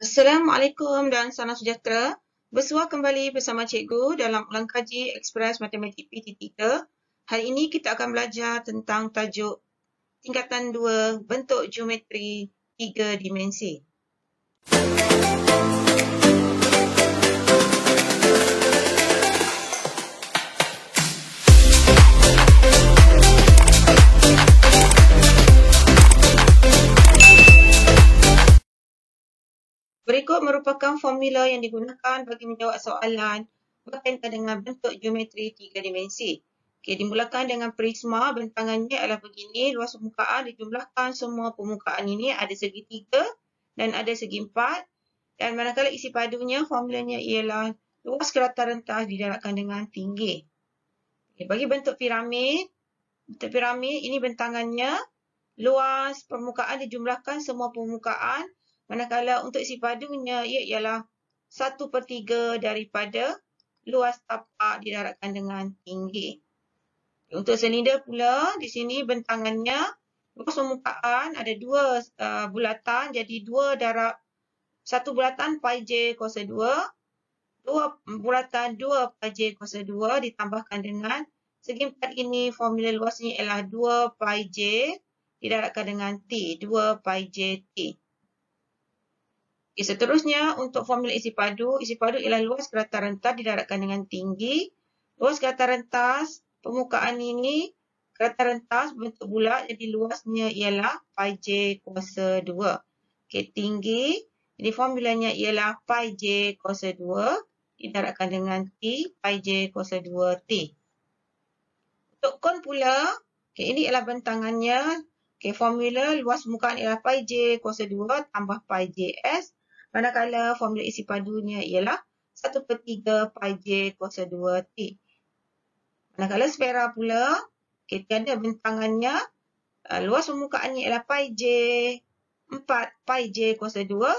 Assalamualaikum dan salam sejahtera. Bersua kembali bersama cikgu dalam ulang kaji Ekspres Matematik PT3. Hari ini kita akan belajar tentang tajuk tingkatan 2 bentuk geometri 3 dimensi. Berikut merupakan formula yang digunakan bagi menjawab soalan berkaitan dengan bentuk geometri 3 dimensi. Okey, dimulakan dengan prisma, bentangannya adalah begini, luas permukaan dijumlahkan semua permukaan ini ada segi 3 dan ada segi 4 dan manakala isi padunya formulanya ialah luas kerata rentas didarabkan dengan tinggi. Okey, bagi bentuk piramid ini bentangannya, luas permukaan dijumlahkan semua permukaan. Manakala untuk isi padunya ia ialah 1/3 daripada luas tapak didarabkan dengan tinggi. Untuk silinder pula, di sini bentangannya, luas permukaan ada dua bulatan, jadi 2 darab 1 bulatan pi j kuasa 2, 2 bulatan 2 pi j kuasa 2 ditambahkan dengan segi 4 ini formula luasnya ialah 2 pi j didarabkan dengan T, 2 pi j T. Okay, seterusnya untuk formula isi padu ialah luas kerata rentas didarabkan dengan tinggi. Luas kerata rentas, permukaan ini kerata rentas bentuk bulat, jadi luasnya ialah pi j kuasa 2. Okay, tinggi, jadi formulanya ialah pi j kuasa 2 didarabkan dengan T, pi j kuasa 2 T. Untuk kon pula, okay, ini ialah bentangannya. Okay, formula luas permukaan ialah pi j kuasa 2 tambah pi js. Manakala formula isi padunya ialah 1/3 pi j kuasa 2 T. Manakala sfera pula, kita ada bentangannya, luas permukaannya ialah pi j 4 pi j kuasa 2.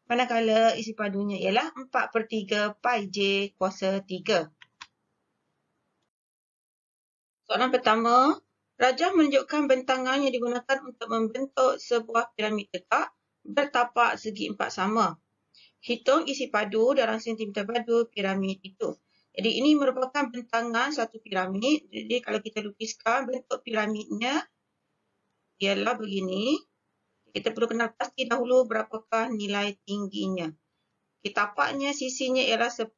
Manakala isi padunya ialah 4/3 pi j kuasa 3. Soalan pertama, rajah menunjukkan bentangan yang digunakan untuk membentuk sebuah piramid tegak bertapak segi 4 sama. Hitung isi padu dalam sentimeter padu piramid itu. Jadi ini merupakan bentangan satu piramid. Jadi kalau kita lukiskan bentuk piramidnya ialah begini. Kita perlu kenal pasti dahulu berapakah nilai tingginya. Tapaknya sisinya ialah 10.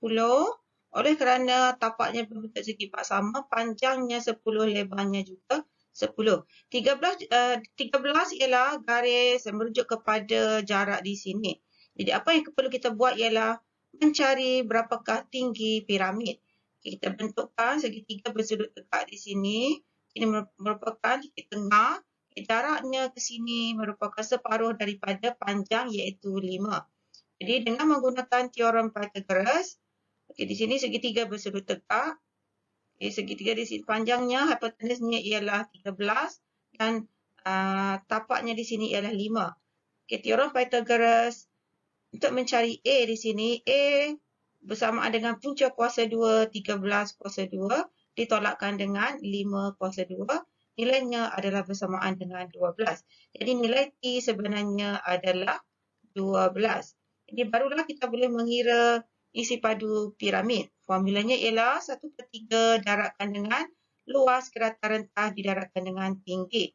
Oleh kerana tapaknya berbentuk segi 4 sama, panjangnya 10, lebarnya juga 10. 13 ialah garis merujuk kepada jarak di sini. Jadi apa yang perlu kita buat ialah mencari berapakah tinggi piramid. Kita bentukkan segitiga bersudut tegak di sini. Ini merupakan titik tengah. Jaraknya ke sini merupakan separuh daripada panjang iaitu 5. Jadi dengan menggunakan teorem Pythagoras, di sini segitiga bersudut tegak. Segitiga di sini panjangnya, hipotenusnya ialah 13 dan tapaknya di sini ialah 5. Teorem Pythagoras untuk mencari A di sini, A bersamaan dengan punca kuasa 2, 13 kuasa 2 ditolakkan dengan 5 kuasa 2. Nilainya adalah bersamaan dengan 12. Jadi nilai T sebenarnya adalah 12. Jadi barulah kita boleh mengira isi padu piramid. Formulanya ialah 1/3 darabkan dengan luas kerata rentas didarabkan dengan tinggi.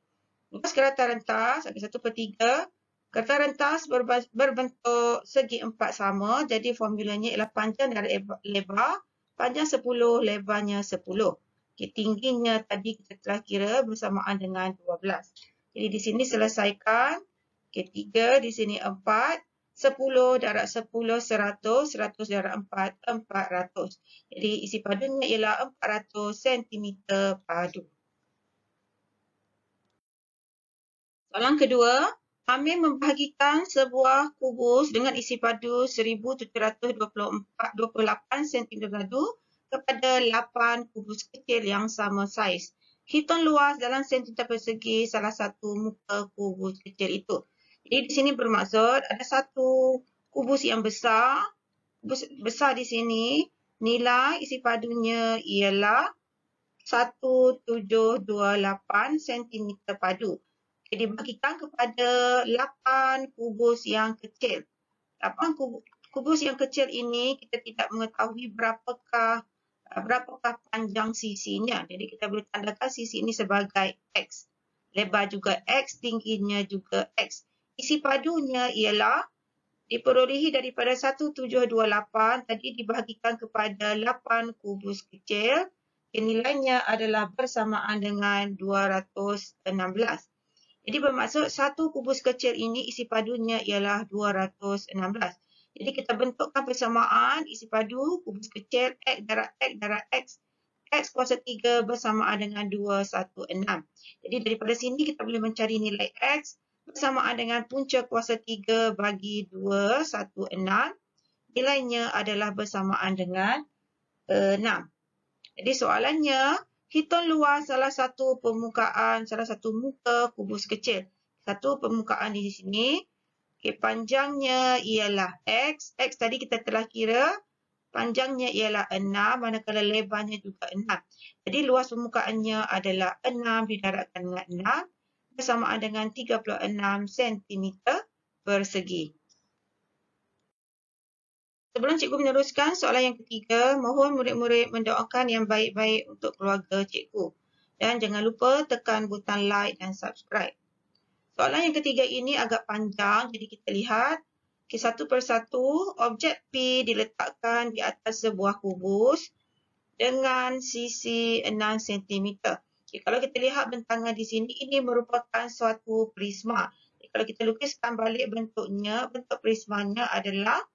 Luas kerata rentas ada 1/3. Kerata rentas berbentuk segi 4 sama. Jadi formulanya ialah panjang dari lebar. Panjang 10, lebarnya 10. Okay, tingginya tadi kita telah kira bersamaan dengan 12. Jadi di sini selesaikan. Okay, 3, di sini 4. 10 darab 10, 100. 100 darab 4, 400. Jadi isi padunya ialah 400 cm padu. Soalan kedua, Amir membahagikan sebuah kubus dengan isi padu 1728 cm padu kepada 8 kubus kecil yang sama saiz. Hitung luas dalam sentimeter persegi salah satu muka kubus kecil itu. Jadi di sini bermaksud ada satu kubus yang besar. Kubus besar di sini, nilai isi padunya ialah 1728 cm padu. Dibagikan kepada 8 kubus yang kecil. Lapan kubus yang kecil ini kita tidak mengetahui berapakah panjang sisinya. Jadi kita boleh tandakan sisi ini sebagai X. Lebar juga X, tingginya juga X. Isi padunya ialah diperolehi daripada 1728 tadi dibahagikan kepada 8 kubus kecil. Nilainya adalah bersamaan dengan 216. Jadi bermaksud satu kubus kecil ini isi padunya ialah 216. Jadi kita bentukkan persamaan isi padu kubus kecil X darab X. X kuasa 3 bersamaan dengan 216. Jadi daripada sini kita boleh mencari nilai X bersamaan dengan punca kuasa 3 bagi 216. Nilainya adalah bersamaan dengan 6. Jadi soalannya, hitung luas salah satu muka kubus kecil. Satu permukaan di sini. Okay, panjangnya ialah X. X tadi kita telah kira. Panjangnya ialah 6, manakala lebarnya juga 6. Jadi luas permukaannya adalah 6 didarabkan dengan 6 bersamaan dengan 36 cm persegi. Sebelum cikgu meneruskan soalan yang ketiga, mohon murid-murid mendoakan yang baik-baik untuk keluarga cikgu. Dan jangan lupa tekan butang like dan subscribe. Soalan yang ketiga ini agak panjang, jadi kita lihat. Okay, satu persatu, objek P diletakkan di atas sebuah kubus dengan sisi 6 cm. Okay, kalau kita lihat bentangan di sini, ini merupakan suatu prisma. Okay, kalau kita lukiskan balik bentuknya, bentuk prismanya adalah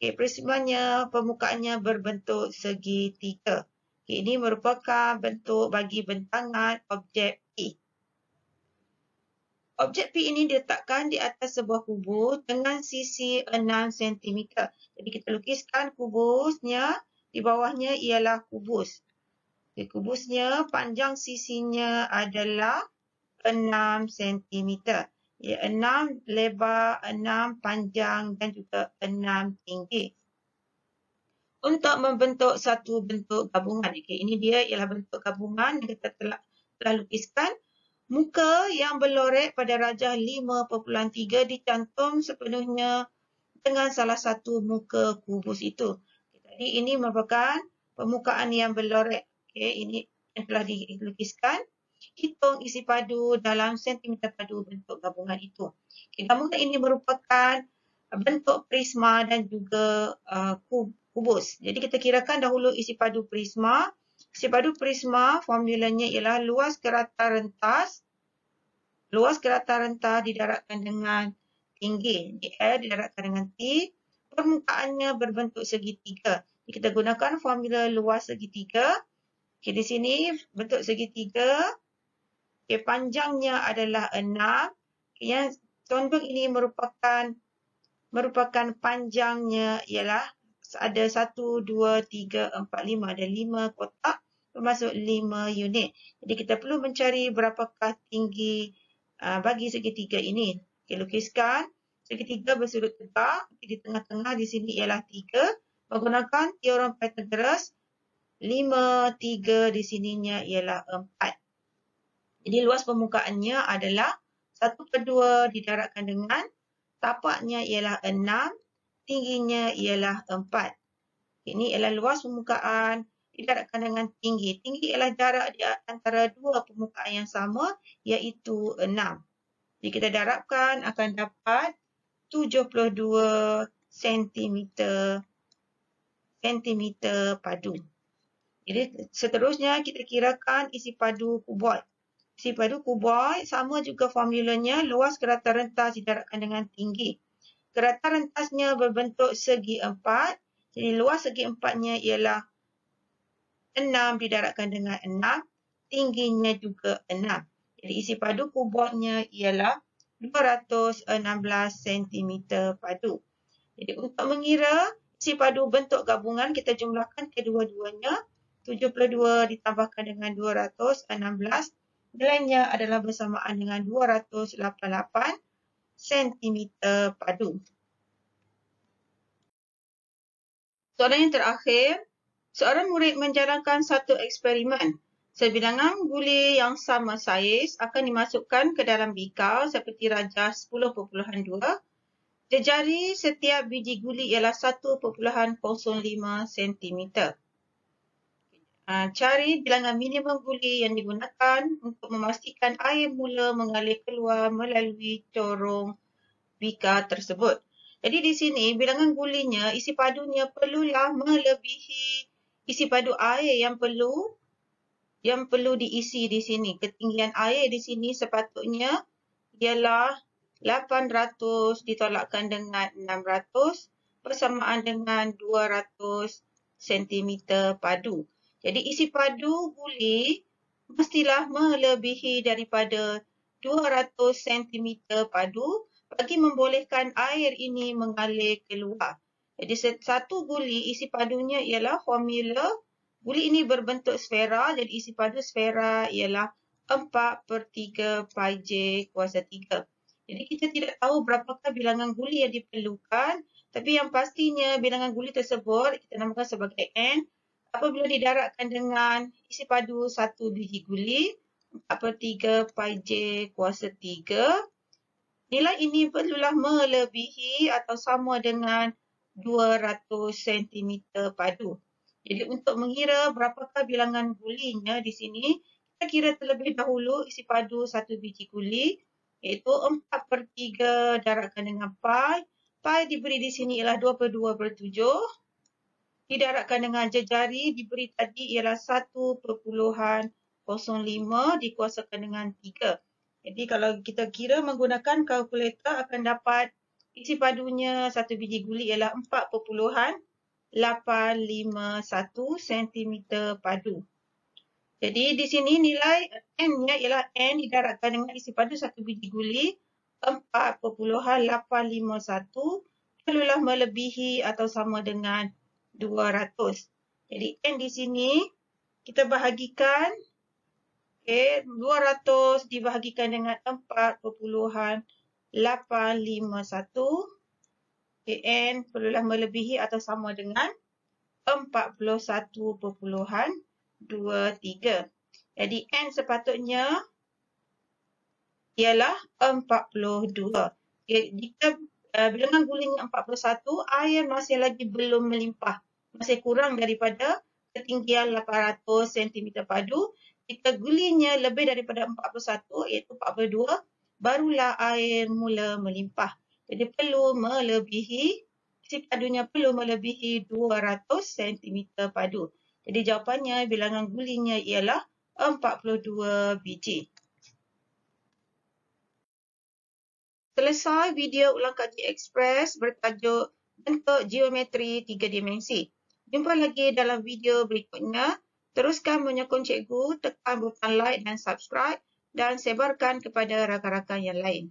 prismanya, permukaannya berbentuk segitiga. Ini merupakan bentuk bagi bentangan objek P. Objek P ini diletakkan di atas sebuah kubus dengan sisi 6 cm. Jadi kita lukiskan kubusnya, di bawahnya ialah kubus. Kubusnya, panjang sisinya adalah 6 cm. 6 lebar, 6 panjang dan juga 6 tinggi. Untuk membentuk satu bentuk gabungan. Okay, ini dia ialah bentuk gabungan yang kita telah lukiskan. Muka yang berlorek pada rajah 5.3 dicantum sepenuhnya dengan salah satu muka kubus itu. Jadi ini merupakan permukaan yang berlorek. Okay, ini yang telah dilukiskan. Hitung isi padu dalam sentimeter padu bentuk gabungan itu. Okay, gabungan ini merupakan bentuk prisma dan juga kubus. Jadi kita kirakan dahulu isi padu prisma. Isi padu prisma formulanya ialah luas kerata rentas. Luas kerata rentas didarabkan dengan tinggi. L didarabkan dengan T. Permukaannya berbentuk segitiga. Jadi kita gunakan formula luas segitiga. Okay, di sini bentuk segitiga. Okay, panjangnya adalah 6. Okay, yang condong ini merupakan panjangnya ialah ada 1, 2, 3, 4, 5. Ada 5 kotak bermaksud 5 unit. Jadi kita perlu mencari berapakah tinggi bagi segitiga ini. Okay, lukiskan. Segitiga bersudut tegak. Di tengah-tengah di sini ialah 3. Menggunakan teorem Pythagoras. 5, 3 di sininya ialah 4. Jadi luas permukaannya adalah 1/2 didarabkan dengan tapaknya ialah 6, tingginya ialah 4. Ini ialah luas permukaan didarabkan dengan tinggi. Tinggi ialah jarak di antara dua permukaan yang sama iaitu 6. Jadi kita darabkan akan dapat 72 cm padu. Jadi seterusnya kita kirakan isi padu kuboid. Isi padu kuboid sama juga formulanya luas kerata rentas didarabkan dengan tinggi. Kerata rentasnya berbentuk segi 4. Jadi luas segi 4-nya ialah 6 didarabkan dengan 6. Tingginya juga 6. Jadi isi padu kuboidnya ialah 216 cm padu. Jadi untuk mengira isi padu bentuk gabungan kita jumlahkan kedua-duanya. 72 ditambahkan dengan 216. Nilainya adalah bersamaan dengan 288 cm padu. Soalan yang terakhir, seorang murid menjalankan satu eksperimen. Sebilangan guli yang sama saiz akan dimasukkan ke dalam bikal seperti rajah 10.2. Jejari setiap biji guli ialah 1.05 cm. Cari bilangan minimum guli yang digunakan untuk memastikan air mula mengalir keluar melalui corong bika tersebut. Jadi di sini bilangan gulinya, isi padunya perlulah melebihi isi padu air yang perlu diisi di sini. Ketinggian air di sini sepatutnya ialah 800 ditolakkan dengan 600 bersamaan dengan 200 cm padu. Jadi isi padu guli mestilah melebihi daripada 200 cm padu bagi membolehkan air ini mengalir keluar. Jadi satu guli isi padunya ialah formula. Guli ini berbentuk sfera, jadi isi padu sfera ialah 4/3 pi j kuasa 3. Jadi kita tidak tahu berapakah bilangan guli yang diperlukan, tapi yang pastinya bilangan guli tersebut kita namakan sebagai N. Apabila didarabkan dengan isi padu 1 biji guli, 4/3 pi j kuasa 3, nilai ini perlulah melebihi atau sama dengan 200 cm padu. Jadi untuk mengira berapakah bilangan gulinya di sini, kita kira terlebih dahulu isi padu 1 biji guli, iaitu 4/3 darabkan dengan pi. Pi diberi di sini ialah 2/2/7. Didarabkan dengan jejari diberi tadi ialah 1.05 dikuasakan dengan 3. Jadi kalau kita kira menggunakan kalkulator akan dapat isi padunya 1 biji guli ialah 4.851 cm padu. Jadi di sini nilai N-nya ialah N didarabkan dengan isi padu 1 biji guli 4.851 perlulah melebihi atau sama dengan 200. Jadi N di sini kita bahagikan, 200 dibahagikan dengan 4.851. N perlulah melebihi atau sama dengan 41.23. Jadi N sepatutnya ialah 42. Jika bilangan gulinya 41, air masih lagi belum melimpah. Masih kurang daripada ketinggian 800 cm padu. Jika gulinya lebih daripada 41, iaitu 42, barulah air mula melimpah. Jadi perlu melebihi, isi padunya perlu melebihi 200 cm padu. Jadi jawapannya bilangan gulinya ialah 42 biji. Selesai video ulang kaji ekspres bertajuk bentuk geometri 3 dimensi. Jumpa lagi dalam video berikutnya. Teruskan menyokong cikgu, tekan butang like dan subscribe dan sebarkan kepada rakan-rakan yang lain.